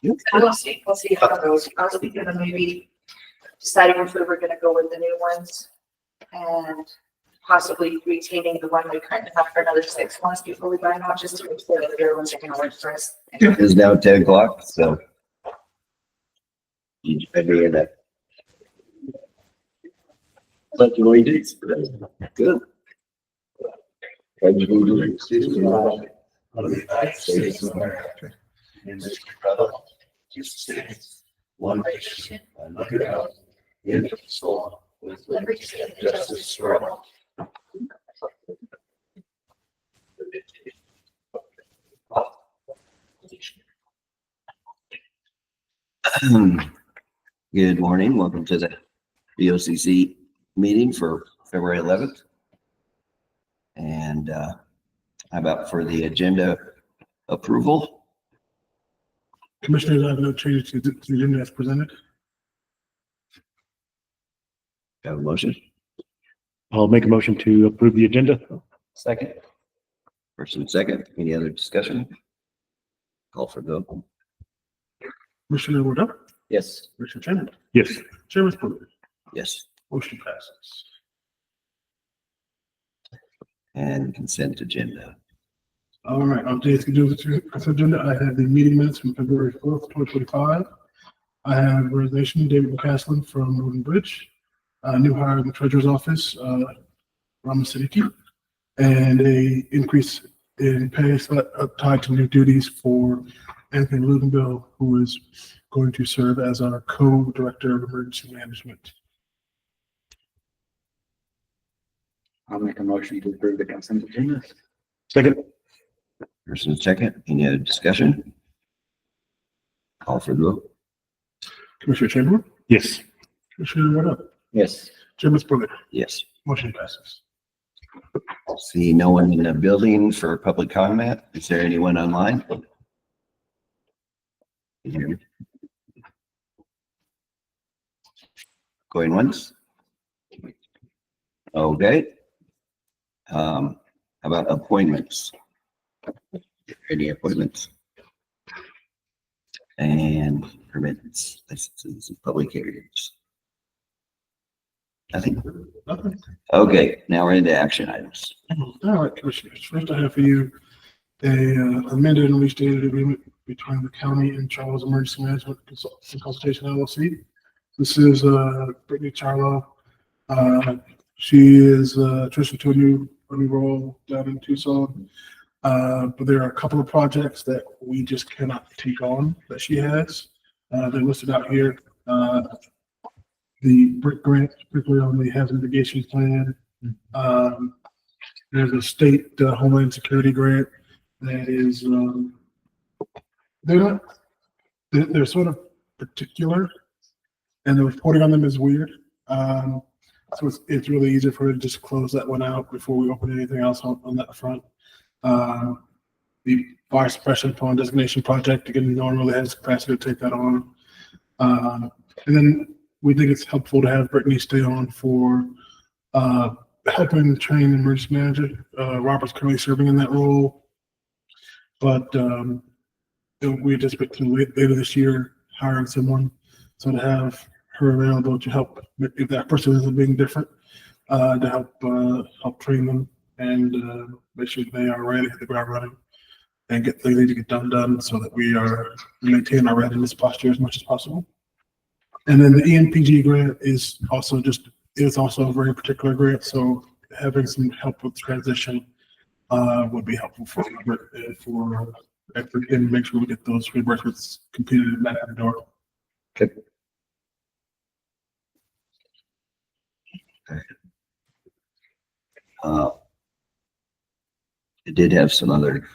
We'll see how it goes. I was thinking of maybe deciding if we were gonna go with the new ones and possibly retaining the one we currently have for another 6 months before we buy them out, just to make sure that the other ones are gonna work for us. It's now 10 o'clock, so. I'd be in that. But you only did. Good. One nation, under God, indivisible, with liberty and justice for all. Good morning. Welcome to the BOCC meeting for February 11th. And how about for the agenda approval? Commissioners, I have no changes to the agenda as presented. Have a motion? I'll make a motion to approve the agenda. Second. First and second. Any other discussion? Call for vote. Commissioner Wood, Yes. Commissioner Chan, Yes. Chairman Spruill. Yes. Motion passes. And consent agenda. All right, on today's consent agenda, I have the meeting minutes from February 4th, 2025. I have resignation, David McCaslin from Roden Bridge, new hire in the treasurer's office, Rama Siddiqui, and a increase in pay tied to new duties for Anthony Ludenbill, who is going to serve as our co-director of emergency management. I'll make a motion to approve the consent agenda. Second. First and second. Any other discussion? Call for the vote. Commissioner Chamberlain, Yes. Commissioner Wood, Yes. Chairman Spruill. Yes. Motion passes. See no one in the building for public comment. Is there anyone online? Going once? Okay. How about appointments? Any appointments? And permits, licenses, and public hearings. Nothing. Okay, now we're into action items. All right, Commissioners. First, I have for you a amended and restated agreement between the county and Charles Emergency Management Consultation LLC. This is Brittany Charlo. She is transitioned to a new role down in Tucson. But there are a couple of projects that we just cannot take on that she has. They're listed out here. The BRIC grant, particularly on the hazard mitigation plan. There's a state Homeland Security grant that is, they're sort of particular, and the reporting on them is weird. So it's really easy for her to just close that one out before we open anything else on that front. The fire suppression plan designation project, again, no one really has capacity to take that on. And then we think it's helpful to have Brittany stay on for helping train emergency manager. Robert's currently serving in that role, but we anticipate later this year hiring someone. So to have her available to help if that person isn't being different, to help train them and make sure they are ready to hit the ground running and get things need to get done so that we maintain our readiness posture as much as possible. And then the EMPG grant is also a very particular grant. So having some help with transition would be helpful for and make sure we get those reimbursements completed and back at the door. Okay. I did have some other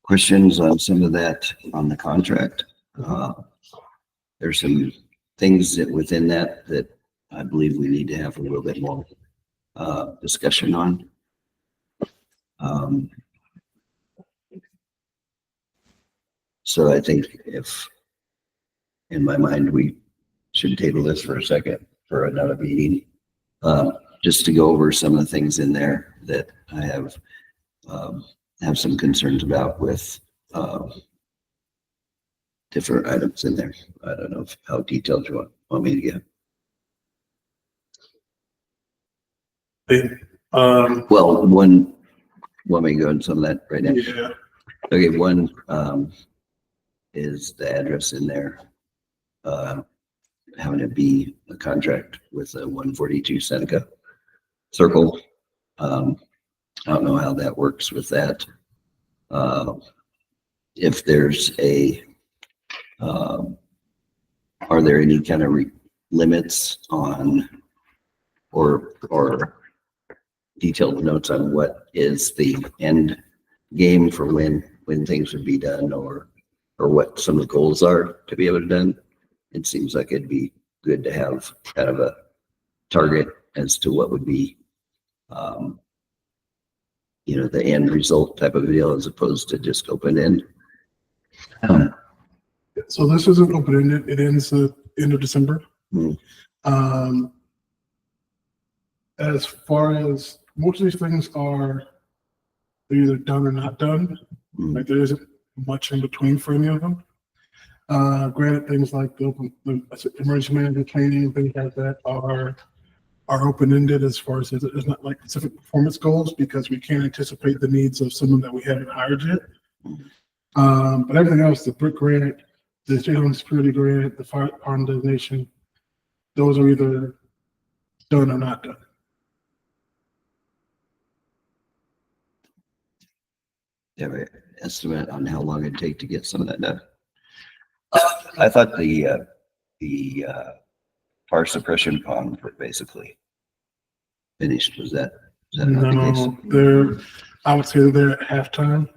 questions on some of that on the contract. There's some things that within that I believe we need to have a little bit more discussion on. So I think if, in my mind, we should table this for a second for another meeting, just to go over some of the things in there that I have some concerns about with different items in there. I don't know how detailed you want me to get. Well, one, want me to go into some of that right now? Yeah. Okay, one, is the address in there, having to be a contract with a 142 Seneca Circle. I don't know how that works with that. If there's a, are there any kind of limits on, or detailed notes on what is the end game for when things would be done, or what some of the goals are to be able to done? It seems like it'd be good to have kind of a target as to what would be, the end result type of deal, as opposed to just open end. So this isn't open-ended. It ends the end of December. As far as most of these things are, they're either done or not done. Like there isn't much in between for any of them. Granted, things like the emergency management training, things like that are open-ended as far as it's not like specific performance goals, because we can't anticipate the needs of someone that we haven't hired yet. But everything else, the brick grant, the state home security grant, the fire department designation, those are either done or not done. Do you have an estimate on how long it'd take to get some of that done? I thought the fire suppression pond were basically finished. Was that not the No, I would say they're at halftime.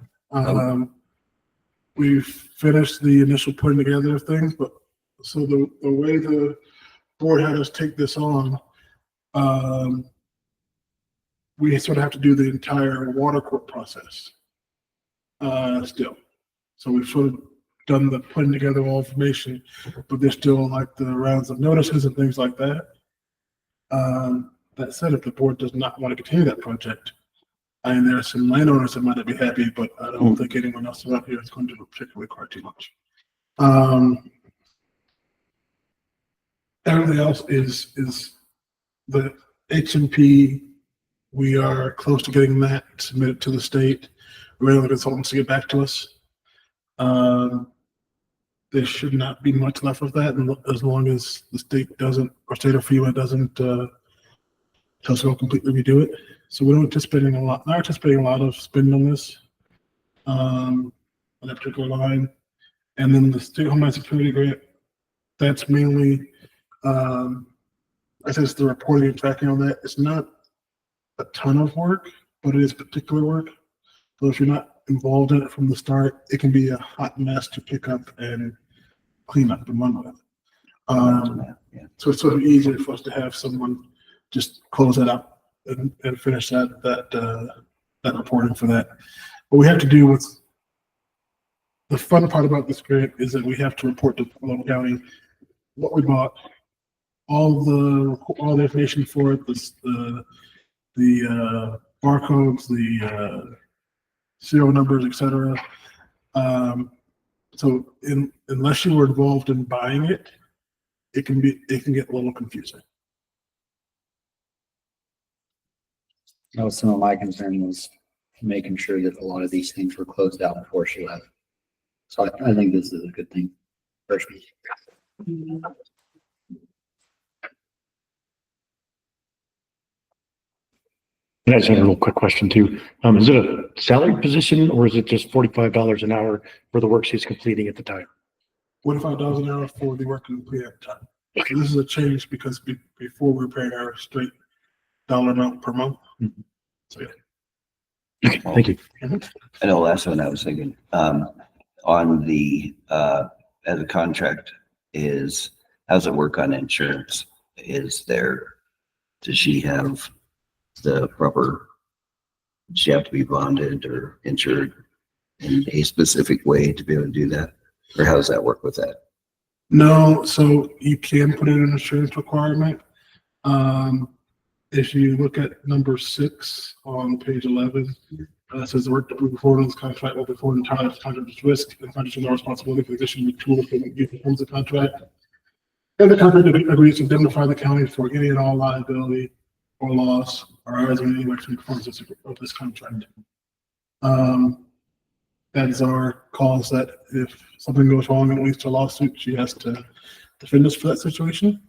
We've finished the initial putting together of things, but so the way the board had us take this on, we sort of have to do the entire water court process still. So we've sort of done the putting together of all information, but there's still like the rounds of notices and things like that. That said, if the board does not want to continue that project, I mean, there are some landowners that might not be happy, but I don't think anyone else around here is going to particularly require too much. Everything else is the H&P. We are close to getting that submitted to the state. We're waiting for the consultants to get back to us. There should not be much left of that, and as long as the state doesn't, or state of FEMA doesn't tell us we'll completely redo it. So we're not anticipating a lot of spending on this, on that particular line. And then the state homeland security grant, that's mainly, I guess the reporting and tracking on that. It's not a ton of work, but it is particular work. So if you're not involved in it from the start, it can be a hot mess to pick up and clean up and run with. So it's sort of easier for us to have someone just close that up and finish that reporting for that. What we have to do with the fun part about this grant is that we have to report to local county what we bought, all the information for it, the barcodes, the serial numbers, etc. So unless you were involved in buying it, it can get a little confusing. That was some of my concern, was making sure that a lot of these things were closed out before she left. So I think this is a good thing. Personally. I just had a real quick question too. Is it a salaried position, or is it just $45 an hour for the work she's completing at the time? $45 an hour for the work complete at the time. So this is a change because before we were paying our straight dollar amount per month. So yeah. Okay, thank you. I know last one I was thinking, on the, as a contract is, how's it work on insurance? Does she have the proper, does she have to be bonded or insured in a specific way to be able to do that? Or how does that work with that? No, so you can put in an insurance requirement. If you look at number 6 on page 11, Says the work that we perform in this contract will be performed entirely at the contractor's risk and contractor no responsibility for the addition of tools that he performs the contract. And the contractor agrees to indemnify the county for any and all liability or loss arising from any action performance of this contract. That is our cause that if something goes wrong and it leads to a lawsuit, she has to defend us for that situation.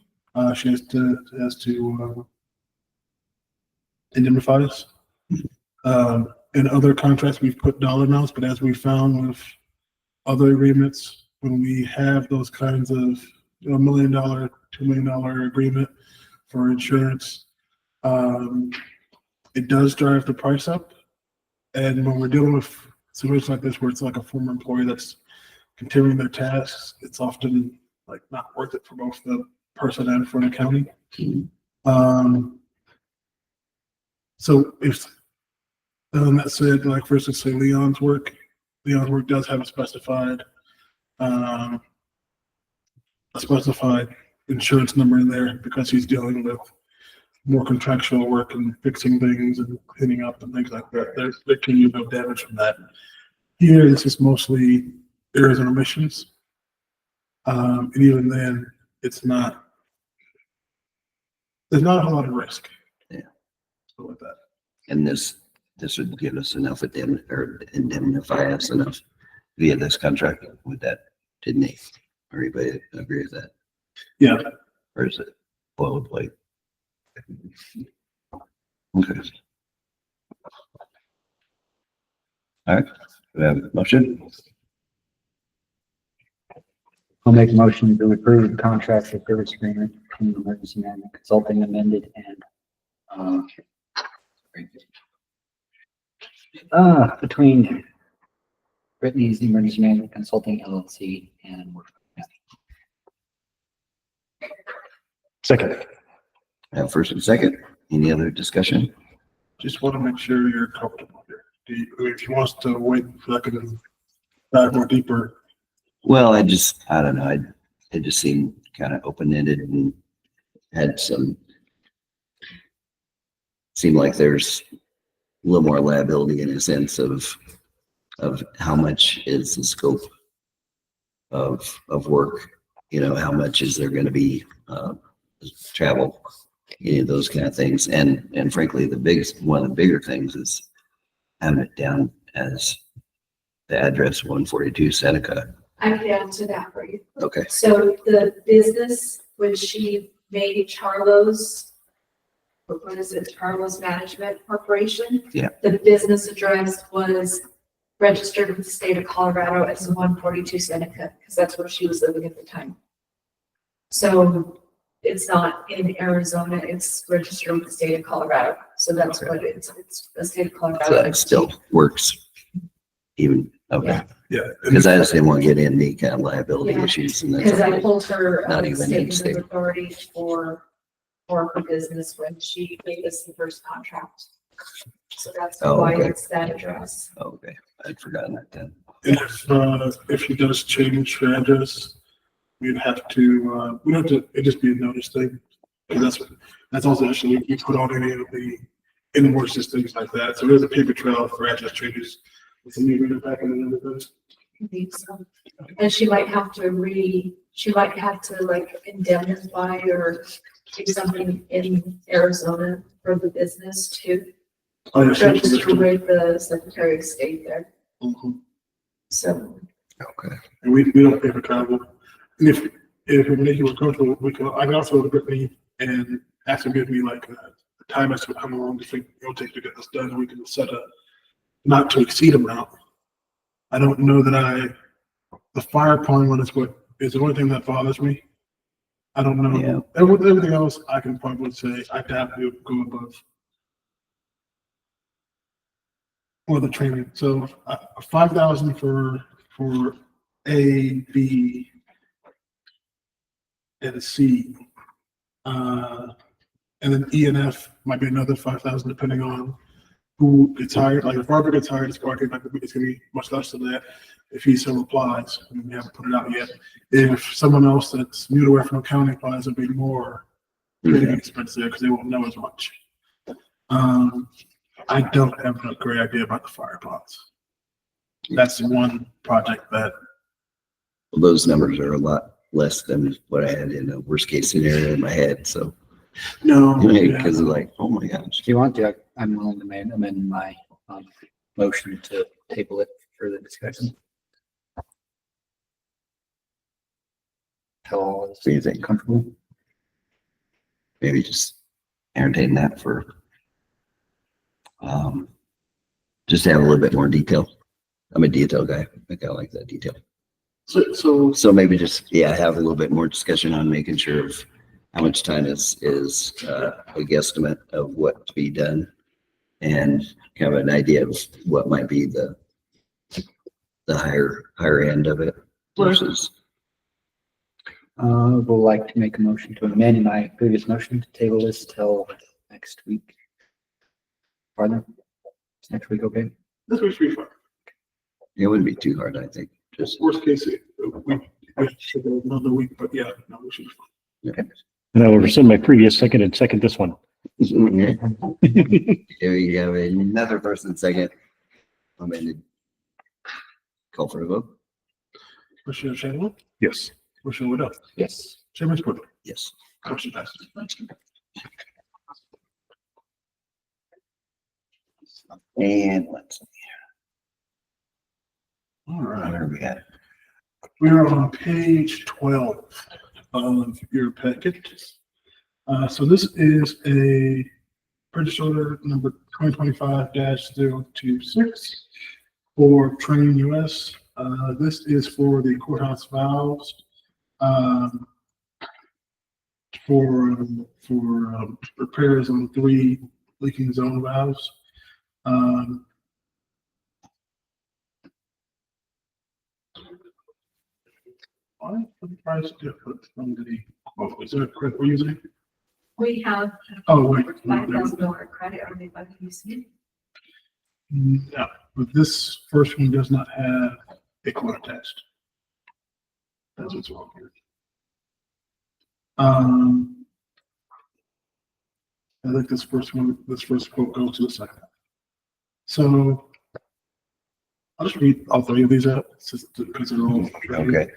She has to indemnify us. In other contracts, we've put dollar amounts, but as we found with other agreements, when we have those kinds of $1 million, $2 million agreement for insurance, it does drive the price up. And when we're dealing with situations like this, where it's like a former employee that's continuing their tasks, it's often like not worth it for both the person and for the county. So if that said, like for instance, say Leon's work does have a specified insurance number in there because he's dealing with more contractual work and fixing things and cleaning up and things like that. There can be no damage from that. Here, this is mostly errors and omissions. And even then, there's not a whole lot of risk. Yeah. So with that. And this would give us enough indemnify us enough via this contract with that, didn't he? Everybody agree with that? Yeah. Or is it boilerplate? Okay. All right, we have a motion. I'll make a motion to approve the contract for service agreement between Emergency Management Consulting amended and between Brittany's Emergency Management Consulting LLC and Second. I have first and second. Any other discussion? Just want to make sure you're comfortable here. If you want us to wait for that to dive more deeper. Well, I don't know. It just seemed kind of open-ended and had seemed like there's a little more liability in a sense of how much is the scope of work, how much is there going to be travel, those kind of things. And frankly, one of the bigger things is having it down as the address 142 Seneca. I can answer that for you. Okay. So the business, when she made Charlo's, what is it, Charlo's Management Corporation? Yeah. The business address was registered with the state of Colorado as 142 Seneca, because that's where she was living at the time. So it's not in Arizona, it's registered with the state of Colorado. So that's what it's the state of Colorado. So that still works even, okay. Yeah. Yeah. Because I just didn't want to get in any kind of liability Yeah. issues. And Because I that's pulled her Not even statement in-state. of authority for her business when she gave us the first contract. So that's Oh, why okay. it's that address. okay. I'd forgotten that then. And if she does change her address, we'd have to, it'd just be a notice thing. And that's also actually, we put on any of the invoices, things like that. So there's a paper trail for address changes. With the new back and everything. I think so. And she might have to like indemnify or do something in Arizona for the business too. Oh, yeah, Register with the Secretary of State there. Mhm. So, Okay. And we don't pay for travel. And if it make you uncomfortable, I can also go to Brittany and ask them to give me like a time estimate how long do you think it'll take to get this done, and we can set a not to exceed amount. I don't know that the fire pond one is the only thing that bothers me. I don't know. Yeah. Everything else I can probably say I have to go above. Or the training. So 5,000 for A, B, and C. And then E and F might be another 5,000 depending on who gets hired. Like if Barbara gets hired, it's going to be much less than that. If he still applies, I mean, we haven't put it out yet. If someone else that's new to Huerfano County applies, it'll be more training expense there because they won't know as much. I don't have a great idea about the fire ponds. That's the one project that, Those numbers are a lot less than what I had in a worst case scenario in my head. So, no. because of like, oh my gosh. If you want to, I'm willing to amend my motion to table it for the discussion. Tell all of us. What do you think? Comfortable? Maybe just entertain that for, just to have a little bit more detail. I'm a detail guy. I kind of like that detail. So, Maybe just, yeah, have a little bit more discussion on making sure of how much time is a guesstimate of what to be done and have an idea of what might be the higher end of it versus. Would like to make a motion to amend my previous motion to table this till next week. Pardon? Is next week okay? this was free fire. It wouldn't be too hard, I think. Just, Worst case, we should go another week, but yeah, no, we should. And I will rescind my previous second and second this one. here you have another person second. Amended. Call for a vote? Commissioner Shadowell, Yes. Commissioner Woodall, Yes. Chairman Squid, Yes. motion passes. And let's see. All right. Where are we at? We are on page 12 of your packet. So this is a purchase order number 2025-026 for Train US. This is for the courthouse valves, for repairs on 3 leaking zone valves. Why is the price different from the quote? Is that correct we're using? We have Oh, wait. $5,000 credit on the BOCC. No, but this first one does not have a quote attached. That's what's wrong here. I think this first quote goes to the second. So I'll just read all 3 of these out because they're all. Okay.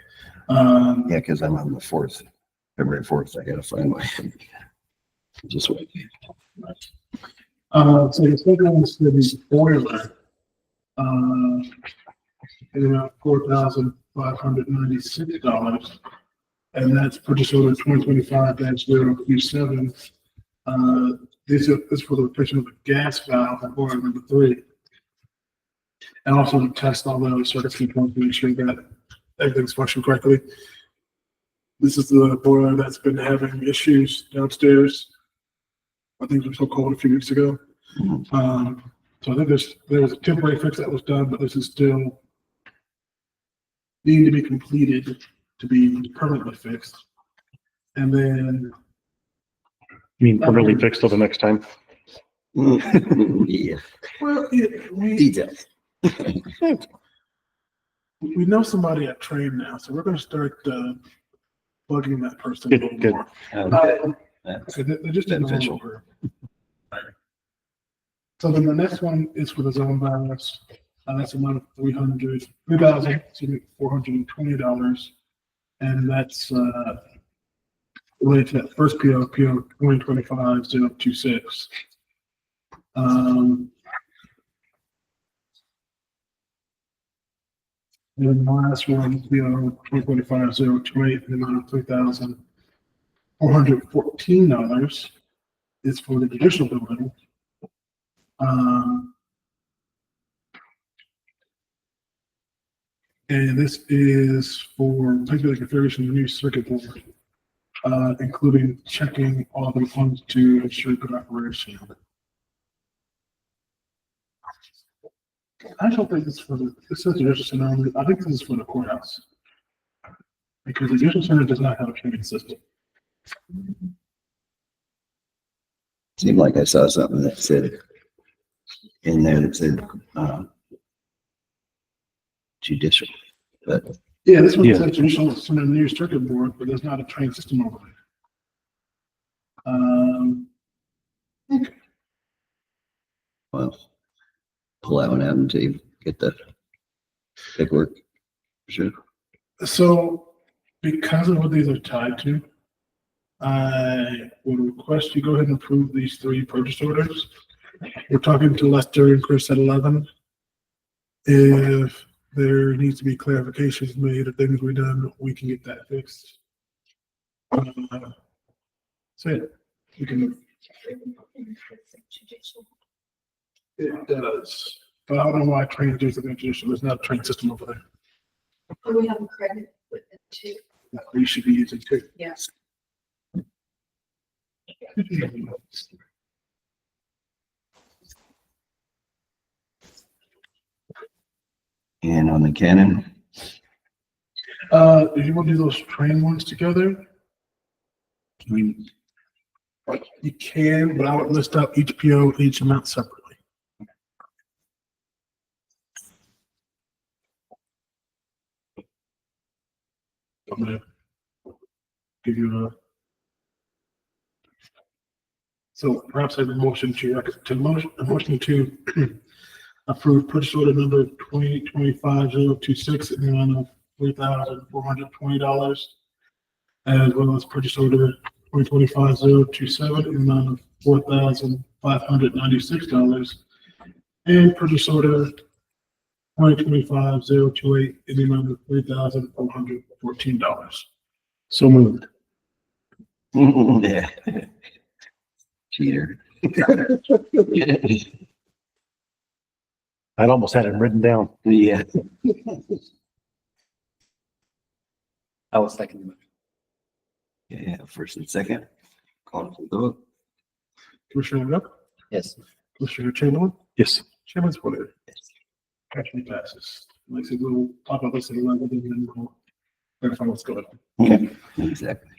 Yeah, because I'm on the 4th, February 4th. I gotta find my. Just wait. So the second one is the boiler. About $4,596, and that's purchase order 2025-027. This is for the replacement of the gas valve at boiler number 3, and also to test all those circuits to make sure that everything's functioning correctly. This is the boiler that's been having issues downstairs. I think it was so cold a few weeks ago. So I think there was a temporary fix that was done, but this is still needing to be completed to be permanently fixed. And then, You mean permanently fixed till the next time? Yeah, well, we details. know somebody at Train now, so we're going to start bugging that person a little Good. more. That's So they're just beneficial. So then the next one is for the zone valves. That's a amount of $3,420. And that's related to that first PO 2025-026. And then the last one, PO 2025-028, the amount of $3,414 is for the judicial building. And this is for technical configuration of the new circuit board, including checking all the funds to ensure good operation. I don't think it's for the, it says the judicial center only. I think this is for the courthouse. Because the judicial center does not have a training system. Seemed like I saw something that said in there that said judicial, but Yeah, this one Yeah. says judicial center new circuit board, but there's not a train system over there. Well, pull that one out until you get the paperwork. Sure. So because of what these are tied to, I would request you go ahead and approve these 3 purchase orders. We're talking to Lester and Chris at 11. If there needs to be clarifications made or things we done, we can get that fixed. So yeah, we can. It does, but I don't know why train is an traditional. There's not a train system over there. Do we have a credit with it too? That we should be using too. Yes. And on the Canon, If you want to do those train ones together, I mean, you can, but I would list out each PO, each amount separately. I'm gonna give you a. So perhaps I have a motion a motion to approve purchase order number 2025-026 in the amount of $3,420, as well as purchase order 2025-027 in the amount of $4,596, and purchase order 2025-028 in the amount of $3,414. So moved. yeah. Cheater. I'd almost had him written down. Yeah. I will second the motion. Yeah, first and second. Call for the vote. Commissioner Webb, Yes. Commissioner Chamberlain, Yes. Chairman Splitter. Actually passes. Like I said, we'll talk about this at 11 and then we'll verify what's going on. Yeah, exactly.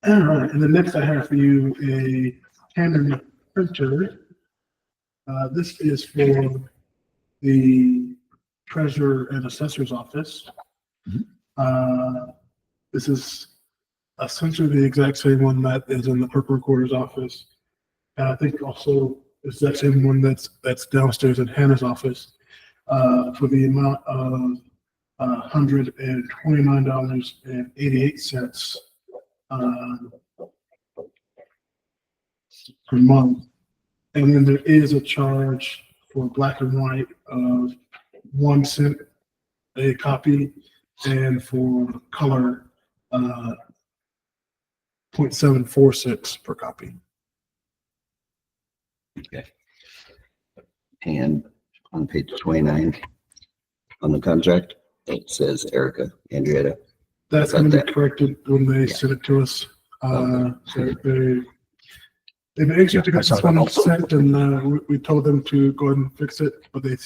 All right, and then next I have for you a Canon printer. This is for the treasurer and assessor's office. This is essentially the exact same one that is in the clerk recorder's office. And I think also it's that same one that's downstairs in Hannah's office, for the amount of $129.88 per month. And then there is a charge for black and white of 1 cent a copy, and for color, 0.74 cents per copy. Okay. And on page 29, on the contract, it says Erica Andrietta. That's Got going to that. be corrected when they Yeah. send it to us. Okay. So they've been anxious to get this one sent, and we told them to go ahead and fix it, but they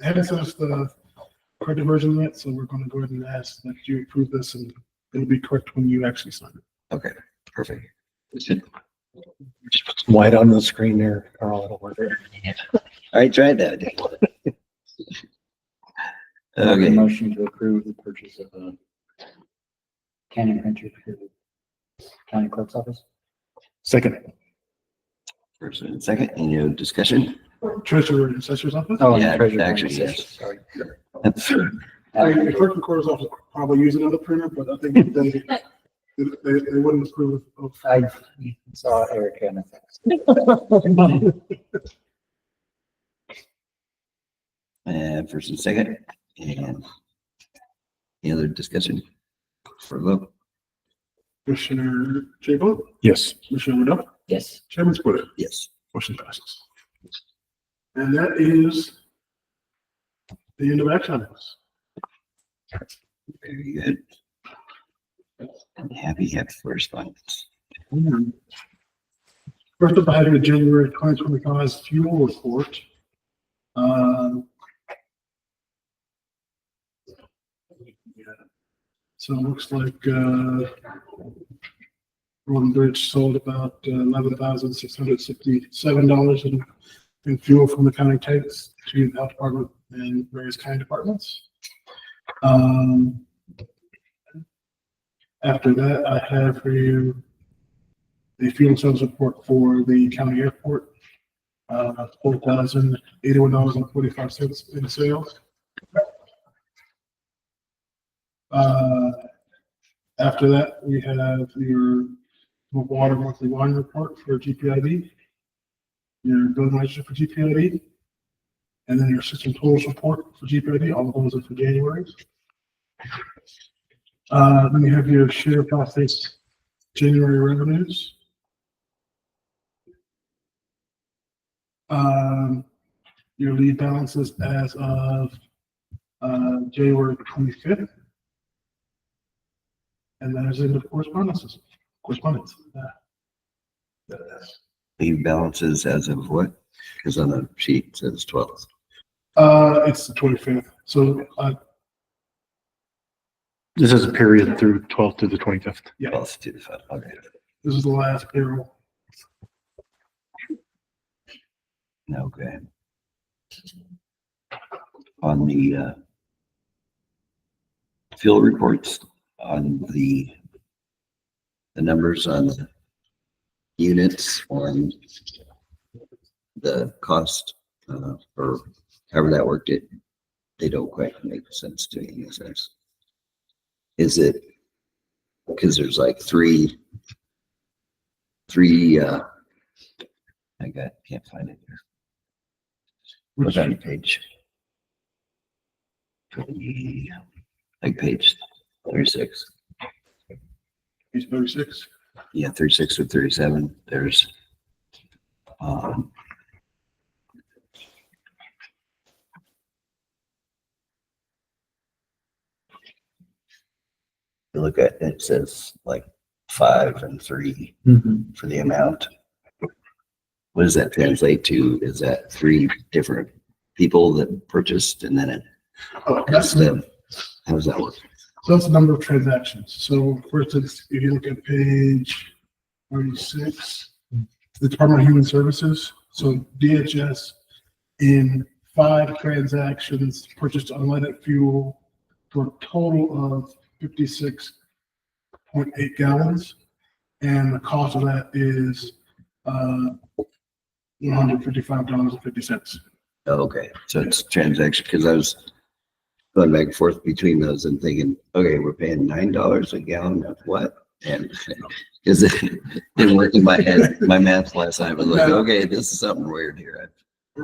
haven't sent us the corrected version yet, so we're going to go ahead and ask that you approve this, and it'll be correct when you actually sign it. Okay, perfect. Just put some white on the screen there, Carl. It'll work. I tried that. Okay, Motion to approve the purchase of a Canon printer for the county clerk's office. Second. first and second, any other discussion? Treasurer and assessor's office? Oh, and Yeah, the treasurer. actually, printer, yes. Sorry. The clerk recorder's office probably use another printer, but I think they wouldn't approve of. I saw Erica in effect. And first and second, and any other discussion for a vote? Commissioner Chamberlain, Yes. Commissioner Webb, Yes. Chairman Splitter. Yes. Motion passes. And that is the end of action items. Very good. And happy correspondence. First up, I have the January 2025 fuel report. So it looks like, Road and Bridge sold about $11,667 in fuel from the county tanks to the health department and various county departments. After that, I have for you the fuel sales report for the county airport. $4,081.45 in sales. After that, we have your water monthly line report for GPID, your building register for GPID, and then your system totals report for GPID. All of those are for January. Then we have your share process January revenues. Your lead balances as of January 25th. And that is in the correspondence. Leave balances as of what? Because on the sheet it says 12th. It's the 25th. So, This is a period through 12th to the 25th. yeah, 12th to the 5th. Okay. this is the last payroll. Okay. On the field reports, on the numbers on the units, on the cost, or however that worked, they don't quite make sense to me in a sense. Is it because there's like three can't find it here. What's on page? Like page 36. Page 36. Yeah, 36 or 37. There's you look at it, it says like 5 and 3 for the amount. What does that translate to? Is that 3 different people that purchased and then it That's how does that work? So that's the number of transactions. So for instance, if you look at page 36, the Department of Human Services, so DHS in 5 transactions purchased unleaded fuel for a total of 56.8 gallons. And the cost of that is $155.50. Okay, so it's transaction, because I was going back and forth between those and thinking, okay, we're paying $9 a gallon of what? And because it didn't work in my head, my math last night was like, okay, this is something weird here.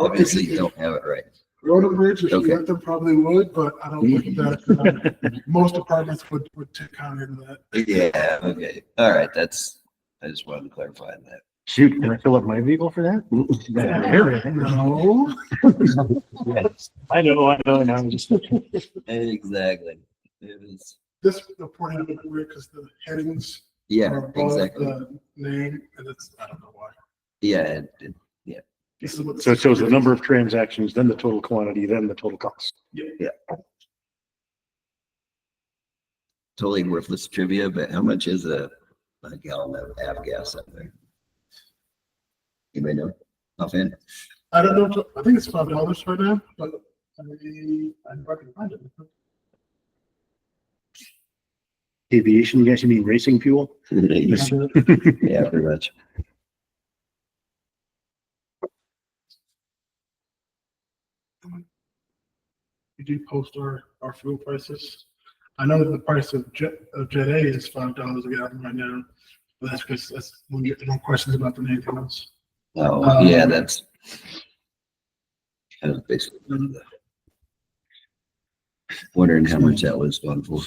Obviously, you don't have it right. Road and bridge, if Okay. you let them, probably would, but I don't think that most departments would take count into that. Yeah, okay, all right, I just wanted to clarify that. Shoot, can I fill up my vehicle for that? No. Yes. I know. Just Exactly. It was, This report had been weird because the headings yeah, are above exactly. the name, and it's, I don't know why. Yeah, This is what. so it shows the number of transactions, then the total quantity, then the total cost. totally worthless trivia, but how much is a gallon of avgas up there? Anybody know? Offhand? I don't know, I think it's $5 right now, but I can find it. Aviation, you guys, you mean racing fuel? Yeah, pretty much. We do post our fuel prices. I know that the price of Jet A is $5 a gallon right now, but that's because when you get more questions about than anything else. Oh, yeah, that's kind of basically wondering how much that was going for.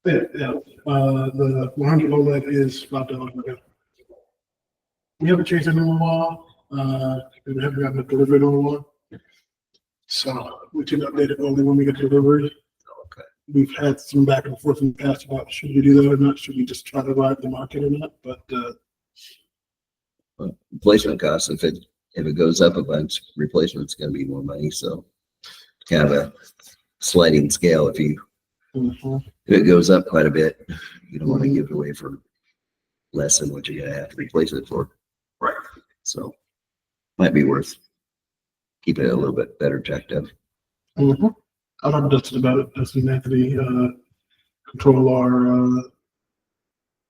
The 100 OLED is $5 a gallon. We haven't changed the new law. We haven't gotten it delivered on the law. So we can update it only when we get delivery. Okay. We've had some back and forth in the past about should we do that or not? Should we just try to ride the market or not? But Replacement costs, if it goes up a bunch, replacement's gonna be more money, so kind of a sliding scale. If it goes up quite a bit, you don't want to give it away for less than what you're gonna have to replace it for. Right. So might be worth keeping it a little bit better checked up. I'll have Dustin about it. Dustin and Anthony control our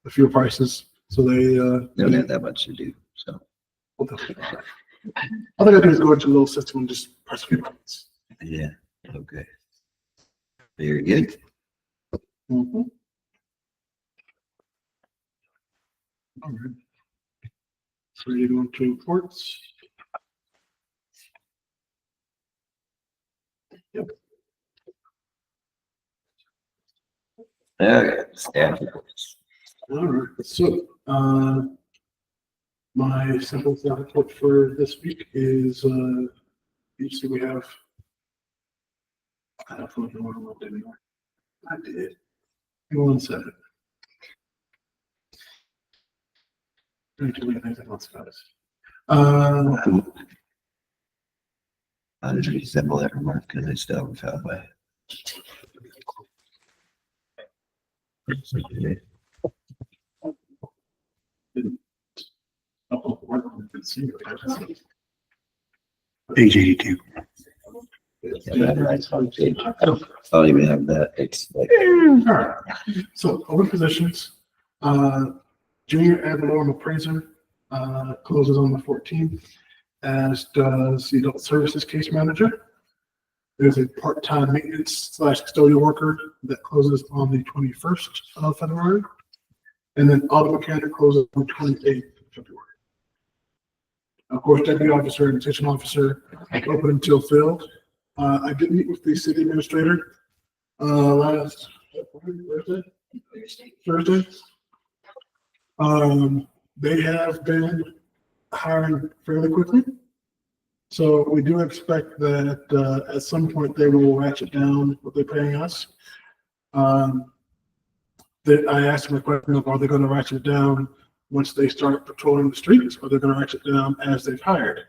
the fuel prices, so they Don't have that much to do, so. We'll definitely do that. All I gotta do is go into a little system and just press a few buttons. Yeah, okay. Very good. Mhm. All right. So you're going to reports. Yep. Okay, staff reports. All right, so, my simple staff report for this week is, usually we have. I don't know what I want anymore. I did. Give me 1 second. Three, two, anything else, guys. I'll just reassemble that remark because I still haven't found my. Oh, I don't see it. Page 82. Yeah, that's on page. I don't even have that. It's like, All right, so open positions, junior ad valorem appraiser, closes on the 14th, as does the adult services case manager. There's a part-time maintenance / custodial worker that closes on the 21st of February. And then auto mechanic closes on the 28th of February. Of course, deputy officer and detention officer open until filled. I did meet with the city administrator last Thursday. They have been hiring fairly quickly. So we do expect that at some point they will ratchet down what they're paying us. That I asked them a question of, are they going to ratchet down once they start patrolling the streets, or they're going to ratchet down as they've hired?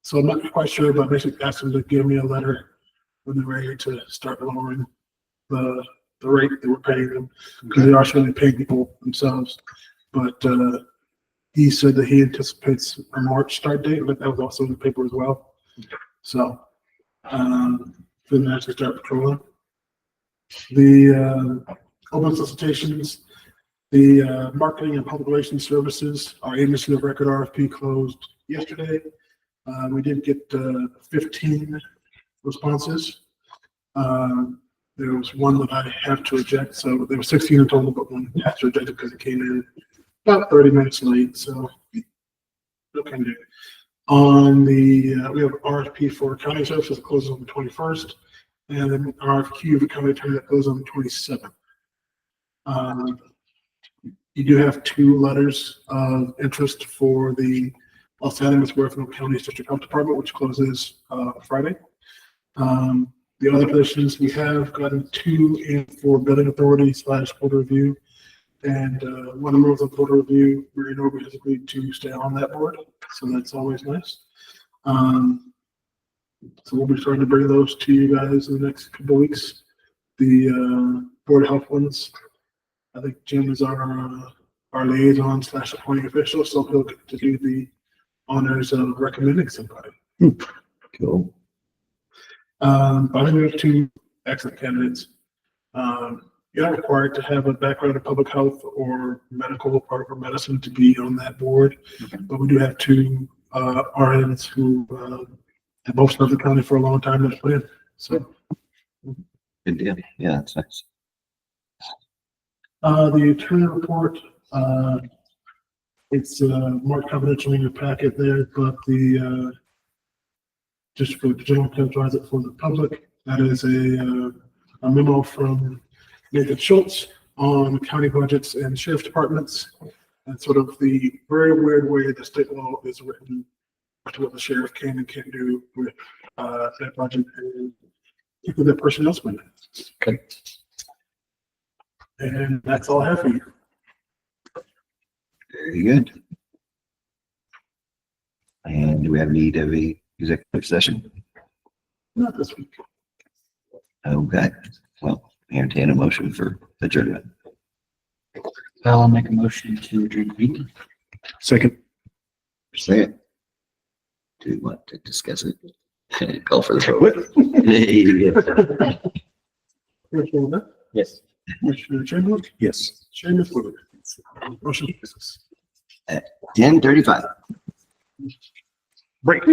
So I'm not quite sure, but basically asked them to give me a letter when they're ready to start lowering the rate that we're paying them, because they are certainly paying people themselves. But he said that he anticipates a March start date, but that was also in the paper as well. So for them to actually start patrolling. The open solicitations, the marketing and public relations services, our agency of record RFP closed yesterday. We did get 15 responses. There was one that I have to reject, so there were 16 in total, but one had to reject it because it came in about 30 minutes late, so okay. On the, we have RFP for county services that closes on the 21st, and then RFQ for county attorney that goes on the 27th. You do have 2 letters of interest for the Los Angeles Huerfano County District Health Department, which closes Friday. The other positions, we have gotten 2 in for building authority / board review. And one of them was a board review. Mary Norbert has agreed to stay on that board, so that's always nice. So we'll be starting to bring those to you guys in the next couple of weeks. The board of health ones, I think Jim is our liaison / appointing official, so he'll get to do the honors of recommending somebody. cool. But I think we have 2 excellent candidates. You're not required to have a background in public health or medical or medicine to be on that board, but we do have 2 RNs who have both served the county for a long time and put in. So Good deal. Yeah, that's nice. the attorney report, it's marked confidential in your packet there, but the just for the general characterize it for the public, that is a memo from Nathan Schultz on county budgets and sheriff departments, and sort of the very weird way the state law is written to what the sheriff can and can't do with that budget and with their personnel spending. Okay. And that's all I have for you. Very good. And do we have need of a executive session? Not this week. Okay, well, entertain a motion for adjournment. I'll make a motion to adjourn the meeting. Second. Say it. Do you want to discuss it? Call for the vote. Hey, Commissioner Webb, Yes. Commissioner Chamberlain, Yes. Seamus Woodard. Motion passes. at 10:35. Break.